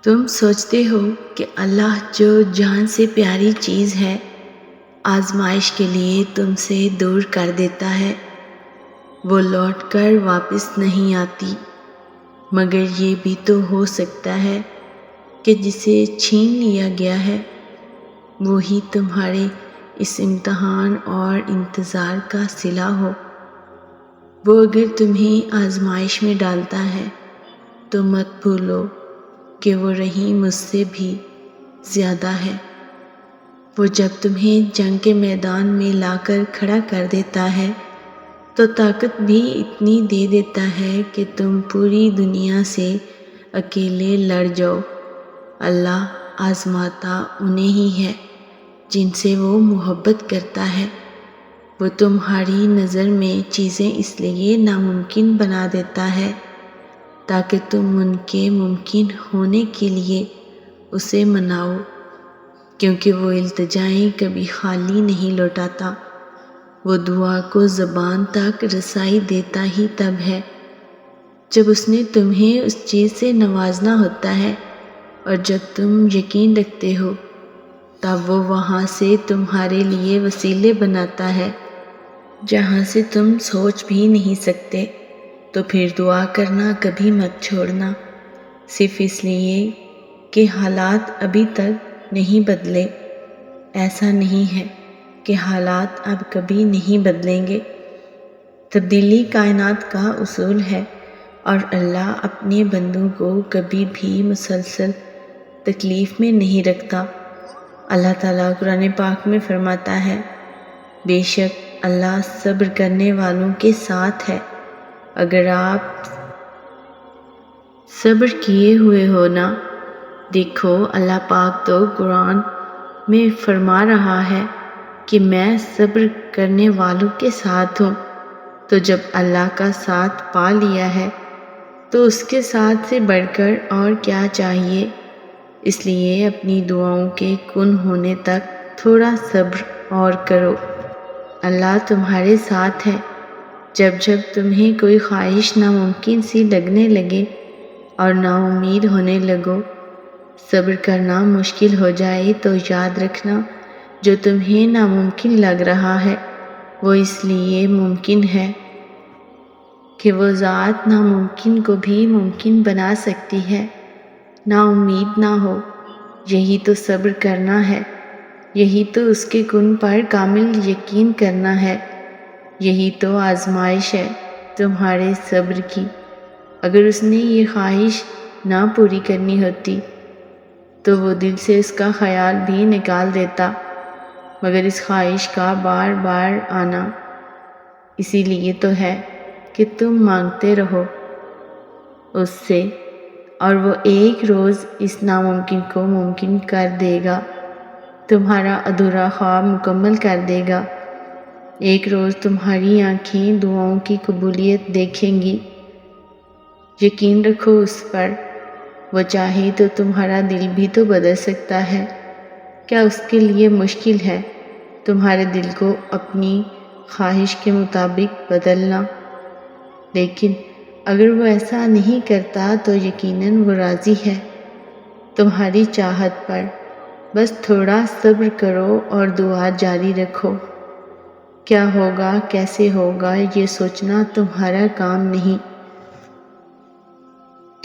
تم سوچتے ہو کہ اللہ جو جان سے پیاری چیز ہے آزمائش کے لیے تم سے دور کر دیتا ہے، وہ لوٹ کر واپس نہیں آتی، مگر یہ بھی تو ہو سکتا ہے کہ جسے چھین لیا گیا ہے وہی تمہارے اس امتحان اور انتظار کا صلہ ہو۔ وہ اگر تمہیں آزمائش میں ڈالتا ہے تو مت بھولو کہ وہ رحیم مجھ سے بھی زیادہ ہے۔ وہ جب تمہیں جنگ کے میدان میں لا کر کھڑا کر دیتا ہے تو طاقت بھی اتنی دے دیتا ہے کہ تم پوری دنیا سے اکیلے لڑ جاؤ۔ اللہ آزماتا انہیں ہی ہے جن سے وہ محبت کرتا ہے۔ وہ تمہاری نظر میں چیزیں اس لیے ناممکن بنا دیتا ہے تاکہ تم ان کے ممکن ہونے کے لیے اسے مناؤ، کیونکہ وہ التجائیں کبھی خالی نہیں لوٹاتا۔ وہ دعا کو زبان تک رسائی دیتا ہی تب ہے جب اس نے تمہیں اس چیز سے نوازنا ہوتا ہے، اور جب تم یقین رکھتے ہو تب وہ وہاں سے تمہارے لیے وسیلے بناتا ہے جہاں سے تم سوچ بھی نہیں سکتے۔ تو پھر دعا کرنا کبھی مت چھوڑنا، صرف اس لیے کہ حالات ابھی تک نہیں بدلے۔ ایسا نہیں ہے کہ حالات اب کبھی نہیں بدلیں گے۔ تبدیلی کائنات کا اصول ہے، اور اللہ اپنے بندوں کو کبھی بھی مسلسل تکلیف میں نہیں رکھتا۔ اللہ تعالیٰ قرآن پاک میں فرماتا ہے، بے شک اللہ صبر کرنے والوں کے ساتھ ہے۔ اگر آپ صبر کیے ہوئے ہو نا، دیکھو اللہ پاک تو قرآن میں فرما رہا ہے کہ میں صبر کرنے والوں کے ساتھ ہوں۔ تو جب اللہ کا ساتھ پا لیا ہے تو اس کے ساتھ سے بڑھ کر اور کیا چاہیے؟ اس لیے اپنی دعاؤں کے کن ہونے تک تھوڑا صبر اور کرو۔ اللہ تمہارے ساتھ ہے۔ جب جب تمہیں کوئی خواہش ناممکن سی لگنے لگے اور نا امید ہونے لگو، صبر کرنا مشکل ہو جائے تو یاد رکھنا جو تمہیں ناممکن لگ رہا ہے وہ اس لیے ممکن ہے کہ وہ ذات ناممکن کو بھی ممکن بنا سکتی ہے۔ نا امید نہ ہو، یہی تو صبر کرنا ہے، یہی تو اس کے کن پر کامل یقین کرنا ہے، یہی تو آزمائش ہے تمہارے صبر کی۔ اگر اس نے یہ خواہش نہ پوری کرنی ہوتی تو وہ دل سے اس کا خیال بھی نکال دیتا، مگر اس خواہش کا بار بار آنا اسی لیے تو ہے کہ تم مانگتے رہو اس سے، اور وہ ایک روز اس ناممکن کو ممکن کر دے گا، تمہارا ادھورا خواب مکمل کر دے گا۔ ایک روز تمہاری آنکھیں دعاؤں کی قبولیت دیکھیں گی۔ یقین رکھو اس پر، وہ چاہے تو تمہارا دل بھی تو بدل سکتا ہے۔ کیا اس کے لیے مشکل ہے تمہارے دل کو اپنی خواہش کے مطابق بدلنا؟ لیکن اگر وہ ایسا نہیں کرتا تو یقیناً وہ راضی ہے تمہاری چاہت پر۔ بس تھوڑا صبر کرو اور دعا جاری رکھو۔ کیا ہوگا، کیسے ہوگا، یہ سوچنا تمہارا کام نہیں۔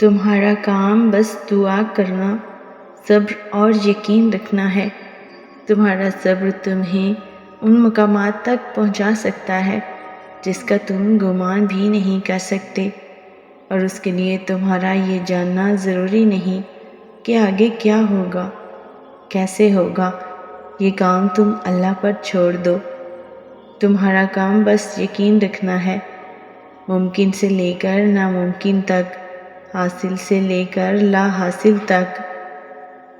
تمہارا کام بس دعا کرنا، صبر اور یقین رکھنا ہے۔ تمہارا صبر تمہیں ان مقامات تک پہنچا سکتا ہے جس کا تم گمان بھی نہیں کر سکتے، اور اس کے لیے تمہارا یہ جاننا ضروری نہیں کہ آگے کیا ہوگا، کیسے ہوگا۔ یہ کام تم اللہ پر چھوڑ دو۔ تمہارا کام بس یقین رکھنا ہے۔ ممکن سے لے کر ناممکن تک، حاصل سے لے کر لا حاصل تک،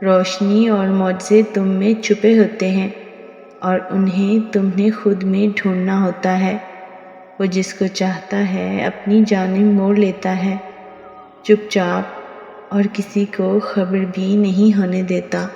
روشنی اور معجزے تم میں چھپے ہوتے ہیں اور انہیں تم نے خود میں ڈھونڈنا ہوتا ہے۔ وہ جس کو چاہتا ہے اپنی جانب موڑ لیتا ہے، چپ چاپ، اور کسی کو خبر بھی نہیں ہونے دیتا۔